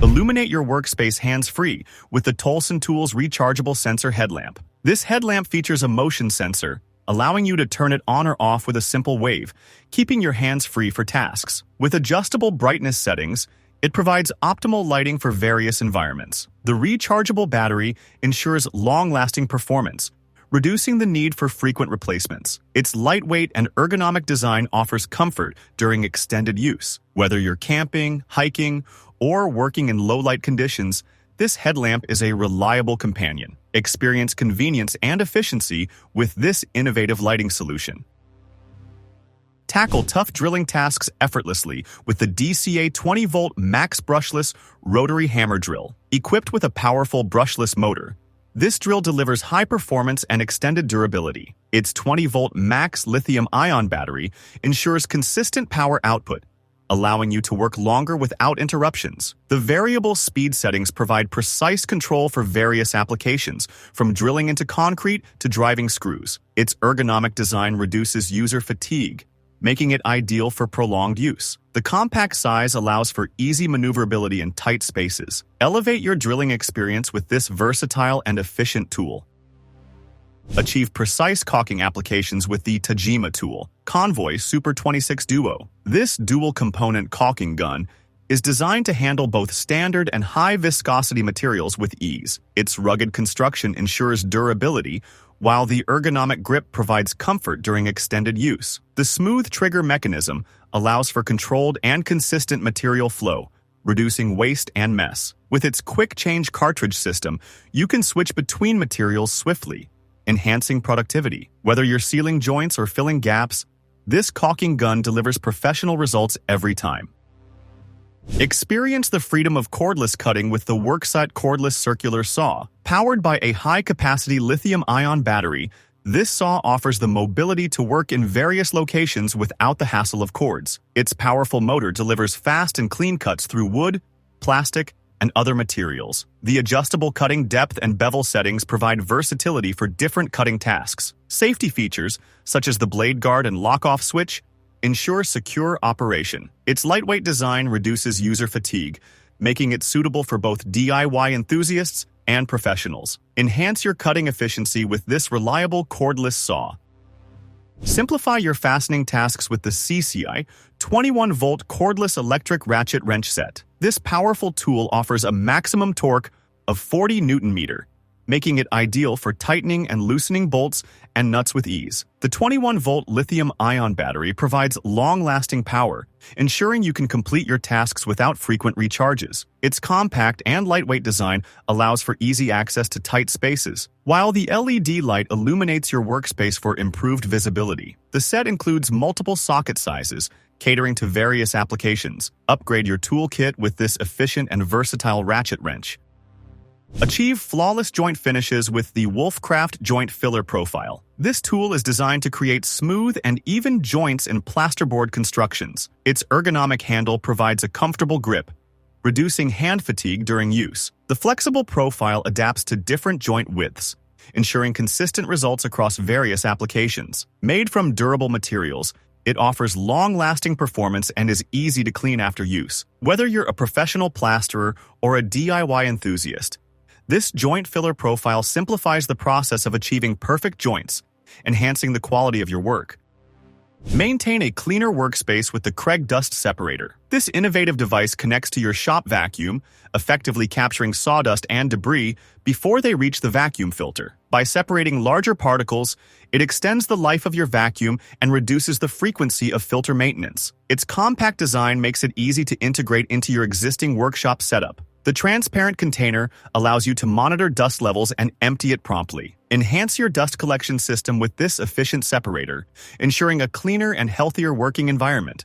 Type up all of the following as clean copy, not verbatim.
Illuminate your workspace hands-free with the Tolsentools rechargeable sensor headlamp. This headlamp features a motion sensor, allowing you to turn it on or off with a simple wave, keeping your hands free for tasks. With adjustable brightness settings, it provides optimal lighting for various environments. The rechargeable battery ensures long-lasting performance, reducing the need for frequent replacements. Its lightweight and ergonomic design offers comfort during extended use. Whether you're camping, hiking, or working in low-light conditions, this headlamp is a reliable companion. Experience convenience and efficiency with this innovative lighting solution. Tackle tough drilling tasks effortlessly with the DCA 20-volt max brushless rotary hammer drill. Equipped with a powerful brushless motor, this drill delivers high performance and extended durability. Its 20-volt max lithium-ion battery ensures consistent power output, allowing you to work longer without interruptions. The variable speed settings provide precise control for various applications, from drilling into concrete to driving screws. Its ergonomic design reduces user fatigue, making it ideal for prolonged use. The compact size allows for easy maneuverability in tight spaces. Elevate your drilling experience with this versatile and efficient tool. Achieve precise caulking applications with the Tajima tool, CONVOY Super 26 Duo. This dual-component caulking gun is designed to handle both standard and high-viscosity materials with ease. Its rugged construction ensures durability, while the ergonomic grip provides comfort during extended use. The smooth trigger mechanism allows for controlled and consistent material flow, reducing waste and mess. With its quick-change cartridge system, you can switch between materials swiftly, enhancing productivity. Whether you're sealing joints or filling gaps, this caulking gun delivers professional results every time. Experience the freedom of cordless cutting with the WORKSITE cordless circular saw. Powered by a high-capacity lithium-ion battery, this saw offers the mobility to work in various locations without the hassle of cords. Its powerful motor delivers fast and clean cuts through wood, plastic, and other materials. The adjustable cutting depth and bevel settings provide versatility for different cutting tasks. Safety features, such as the blade guard and lock-off switch, ensure secure operation. Its lightweight design reduces user fatigue, making it suitable for both DIY enthusiasts and professionals. Enhance your cutting efficiency with this reliable cordless saw. Simplify your fastening tasks with the Seesii 21-volt cordless electric ratchet wrench set. This powerful tool offers a maximum torque of 40 Newton-meter, making it ideal for tightening and loosening bolts and nuts with ease. The 21-volt lithium-ion battery provides long-lasting power, ensuring you can complete your tasks without frequent recharges. Its compact and lightweight design allows for easy access to tight spaces, while the LED light illuminates your workspace for improved visibility. The set includes multiple socket sizes, catering to various applications. Upgrade your toolkit with this efficient and versatile ratchet wrench. Achieve flawless joint finishes with the Wolfcraft Joint Filler Profile. This tool is designed to create smooth and even joints in plasterboard constructions. Its ergonomic handle provides a comfortable grip, reducing hand fatigue during use. The flexible profile adapts to different joint widths, ensuring consistent results across various applications. Made from durable materials, it offers long-lasting performance and is easy to clean after use. Whether you're a professional plasterer or a DIY enthusiast, this joint filler profile simplifies the process of achieving perfect joints, enhancing the quality of your work. Maintain a cleaner workspace with the Craig Dust Separator. This innovative device connects to your shop vacuum, effectively capturing sawdust and debris before they reach the vacuum filter. By separating larger particles, it extends the life of your vacuum and reduces the frequency of filter maintenance. Its compact design makes it easy to integrate into your existing workshop setup. The transparent container allows you to monitor dust levels and empty it promptly. Enhance your dust collection system with this efficient separator, ensuring a cleaner and healthier working environment.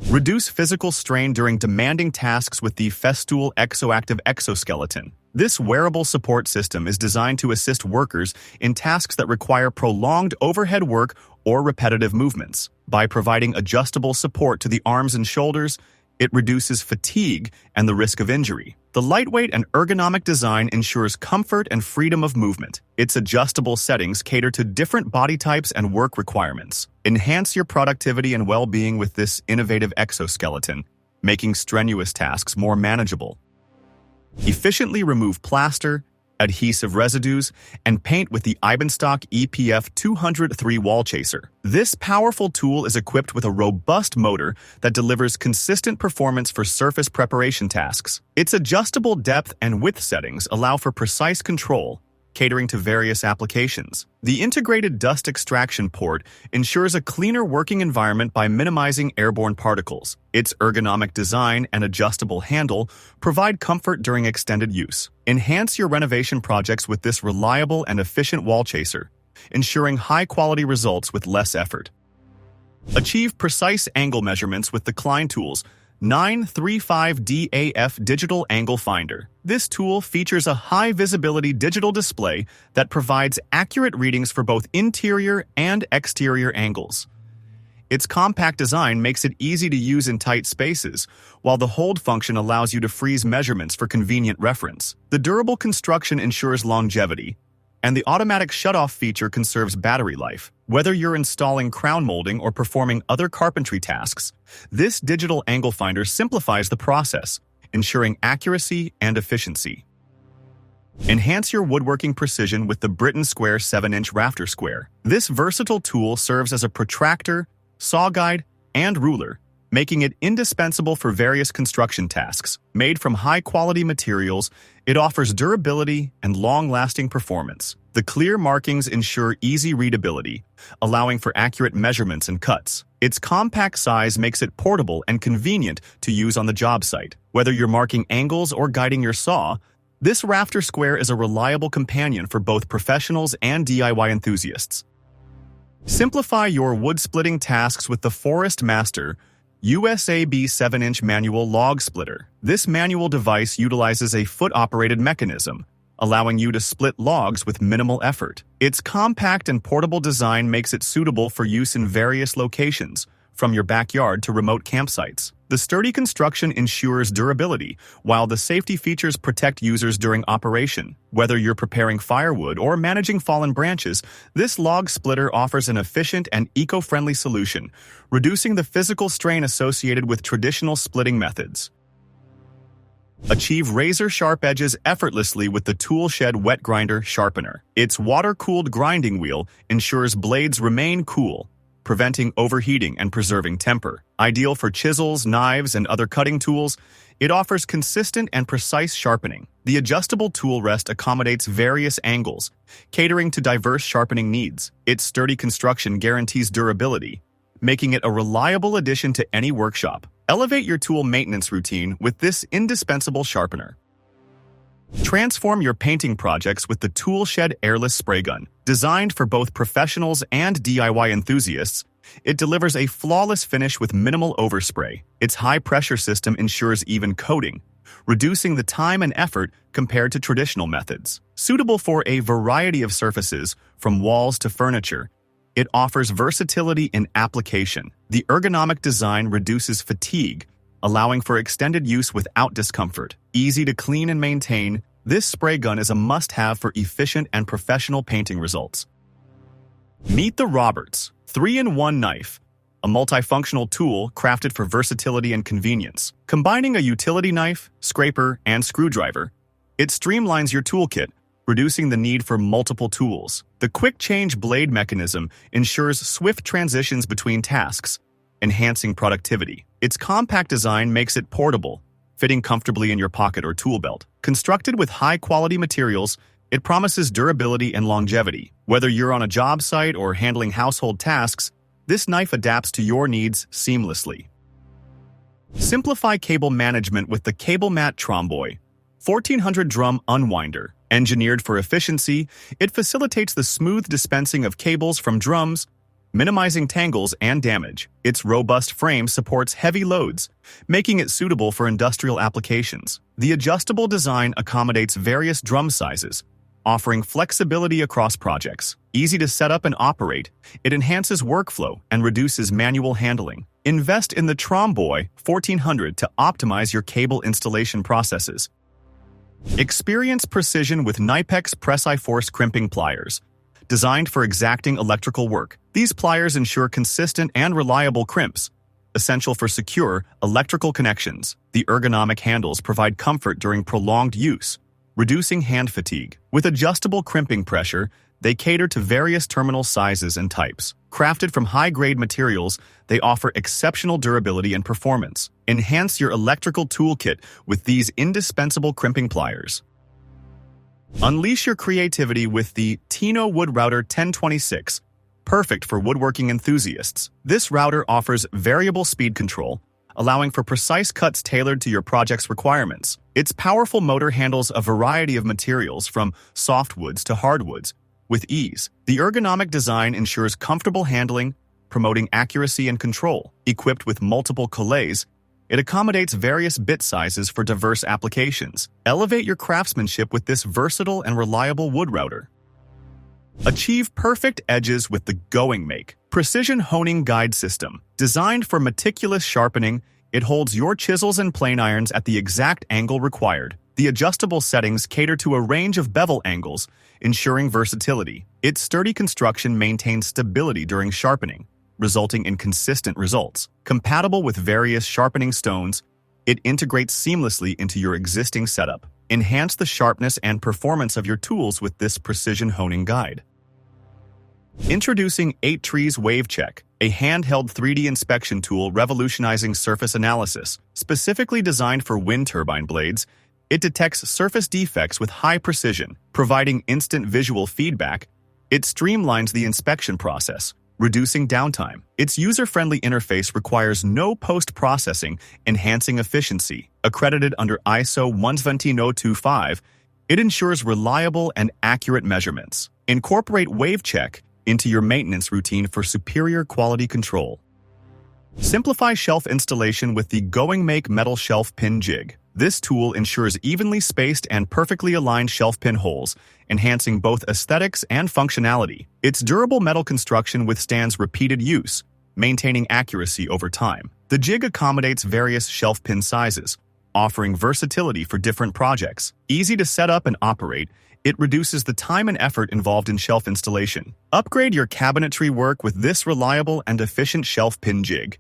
Reduce physical strain during demanding tasks with the Festool Exoactive Exoskeleton. This wearable support system is designed to assist workers in tasks that require prolonged overhead work or repetitive movements. By providing adjustable support to the arms and shoulders, it reduces fatigue and the risk of injury. The lightweight and ergonomic design ensures comfort and freedom of movement. Its adjustable settings cater to different body types and work requirements. Enhance your productivity and well-being with this innovative exoskeleton, making strenuous tasks more manageable. Efficiently remove plaster, adhesive residues, and paint with the Ibenstock EPF 203 wall chaser. This powerful tool is equipped with a robust motor that delivers consistent performance for surface preparation tasks. Its adjustable depth and width settings allow for precise control, catering to various applications. The integrated dust extraction port ensures a cleaner working environment by minimizing airborne particles. Its ergonomic design and adjustable handle provide comfort during extended use. Enhance your renovation projects with this reliable and efficient wall chaser, ensuring high-quality results with less effort. Achieve precise angle measurements with the Klein Tools 935DAF Digital Angle Finder. This tool features a high-visibility digital display that provides accurate readings for both interior and exterior angles. Its compact design makes it easy to use in tight spaces, while the hold function allows you to freeze measurements for convenient reference. The durable construction ensures longevity, and the automatic shutoff feature conserves battery life. Whether you're installing crown molding or performing other carpentry tasks, this digital angle finder simplifies the process, ensuring accuracy and efficiency. Enhance your woodworking precision with the Britain Square 7-inch rafter square. This versatile tool serves as a protractor, saw guide, and ruler, making it indispensable for various construction tasks. Made from high-quality materials, it offers durability and long-lasting performance. The clear markings ensure easy readability, allowing for accurate measurements and cuts. Its compact size makes it portable and convenient to use on the job site. Whether you're marking angles or guiding your saw, this rafter square is a reliable companion for both professionals and DIY enthusiasts. Simplify your wood-splitting tasks with the Forest Master USAB 7-inch manual log splitter. This manual device utilizes a foot-operated mechanism, allowing you to split logs with minimal effort. Its compact and portable design makes it suitable for use in various locations, from your backyard to remote campsites. The sturdy construction ensures durability, while the safety features protect users during operation. Whether you're preparing firewood or managing fallen branches, this log splitter offers an efficient and eco-friendly solution, reducing the physical strain associated with traditional splitting methods. Achieve razor-sharp edges effortlessly with the Toolshed Wet Grinder Sharpener. Its water-cooled grinding wheel ensures blades remain cool, preventing overheating and preserving temper. Ideal for chisels, knives, and other cutting tools, it offers consistent and precise sharpening. The adjustable tool rest accommodates various angles, catering to diverse sharpening needs. Its sturdy construction guarantees durability, making it a reliable addition to any workshop. Elevate your tool maintenance routine with this indispensable sharpener. Transform your painting projects with the Toolshed Airless Spray Gun. Designed for both professionals and DIY enthusiasts, it delivers a flawless finish with minimal overspray. Its high-pressure system ensures even coating, reducing the time and effort compared to traditional methods. Suitable for a variety of surfaces, from walls to furniture, it offers versatility in application. The ergonomic design reduces fatigue, allowing for extended use without discomfort. Easy to clean and maintain, this spray gun is a must-have for efficient and professional painting results. Meet the Roberts 3-in-1 Knife, a multifunctional tool crafted for versatility and convenience. Combining a utility knife, scraper, and screwdriver, it streamlines your toolkit, reducing the need for multiple tools. The quick-change blade mechanism ensures swift transitions between tasks, enhancing productivity. Its compact design makes it portable, fitting comfortably in your pocket or tool belt. Constructed with high-quality materials, it promises durability and longevity. Whether you're on a job site or handling household tasks, this knife adapts to your needs seamlessly. Simplify cable management with the CableMat CONVOY 1400 drum unwinder. Engineered for efficiency, it facilitates the smooth dispensing of cables from drums, minimizing tangles and damage. Its robust frame supports heavy loads, making it suitable for industrial applications. The adjustable design accommodates various drum sizes, offering flexibility across projects. Easy to set up and operate, it enhances workflow and reduces manual handling. Invest in the CONVOY 1400 to optimize your cable installation processes. Experience precision with Knipex Press-I-Force crimping pliers. Designed for exacting electrical work, these pliers ensure consistent and reliable crimps, essential for secure electrical connections. The ergonomic handles provide comfort during prolonged use, reducing hand fatigue. With adjustable crimping pressure, they cater to various terminal sizes and types. Crafted from high-grade materials, they offer exceptional durability and performance. Enhance your electrical toolkit with these indispensable crimping pliers. Unleash your creativity with the Tino Wood Router 1026, perfect for woodworking enthusiasts. This router offers variable speed control, allowing for precise cuts tailored to your project's requirements. Its powerful motor handles a variety of materials from softwoods to hardwoods with ease. The ergonomic design ensures comfortable handling, promoting accuracy and control. Equipped with multiple collays, it accommodates various bit sizes for diverse applications. Elevate your craftsmanship with this versatile and reliable wood router. Achieve perfect edges with the Going Make Precision Honing Guide System. Designed for meticulous sharpening, it holds your chisels and plane irons at the exact angle required. The adjustable settings cater to a range of bevel angles, ensuring versatility. Its sturdy construction maintains stability during sharpening, resulting in consistent results. Compatible with various sharpening stones, it integrates seamlessly into your existing setup. Enhance the sharpness and performance of your tools with this precision honing guide. Introducing 8 Trees Wave Check, a handheld 3D inspection tool revolutionizing surface analysis. Specifically designed for wind turbine blades, it detects surface defects with high precision, providing instant visual feedback. It streamlines the inspection process, reducing downtime. Its user-friendly interface requires no post-processing, enhancing efficiency. Accredited under ISO 17025, it ensures reliable and accurate measurements. Incorporate Wave Check into your maintenance routine for superior quality control. Simplify shelf installation with the Going Make Metal Shelf Pin Jig. This tool ensures evenly spaced and perfectly aligned shelf pin holes, enhancing both aesthetics and functionality. Its durable metal construction withstands repeated use, maintaining accuracy over time. The jig accommodates various shelf pin sizes, offering versatility for different projects. Easy to set up and operate, it reduces the time and effort involved in shelf installation. Upgrade your cabinetry work with this reliable and efficient shelf pin jig.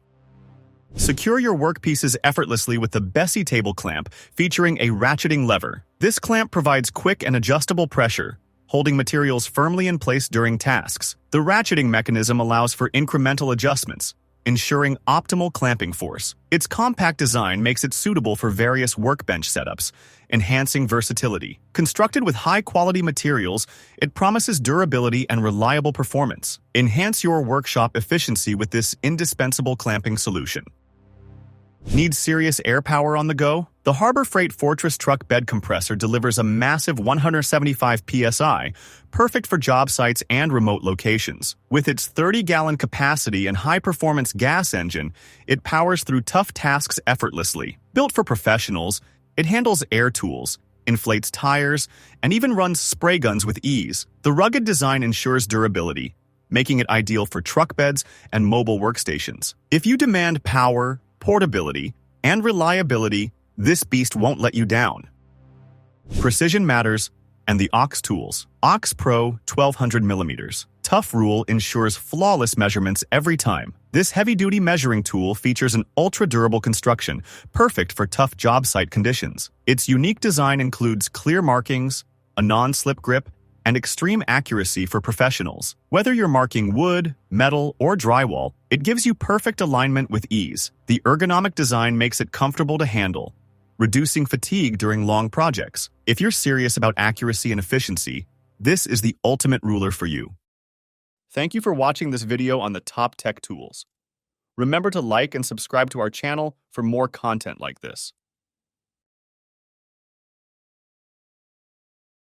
Secure your workpieces effortlessly with the Bessie table clamp, featuring a ratcheting lever. This clamp provides quick and adjustable pressure, holding materials firmly in place during tasks. The ratcheting mechanism allows for incremental adjustments, ensuring optimal clamping force. Its compact design makes it suitable for various workbench setups, enhancing versatility. Constructed with high-quality materials, it promises durability and reliable performance. Enhance your workshop efficiency with this indispensable clamping solution. Need serious air power on the go? The Harbor Freight Fortress Truck Bed Compressor delivers a massive 175 psi, perfect for job sites and remote locations. With its 30-gallon capacity and high-performance gas engine, it powers through tough tasks effortlessly. Built for professionals, it handles air tools, inflates tires, and even runs spray guns with ease. The rugged design ensures durability, making it ideal for truck beds and mobile workstations. If you demand power, portability, and reliability, this beast won't let you down. Precision matters, and the Ox Tools. Ox Pro 1200mm. Tough Rule ensures flawless measurements every time. This heavy-duty measuring tool features an ultra-durable construction, perfect for tough job site conditions. Its unique design includes clear markings, a non-slip grip, and extreme accuracy for professionals. Whether you're marking wood, metal, or drywall, it gives you perfect alignment with ease. The ergonomic design makes it comfortable to handle, reducing fatigue during long projects. If you're serious about accuracy and efficiency, this is the ultimate ruler for you. Thank you for watching this video on the top tech tools. Remember to like and subscribe to our channel for more content like this.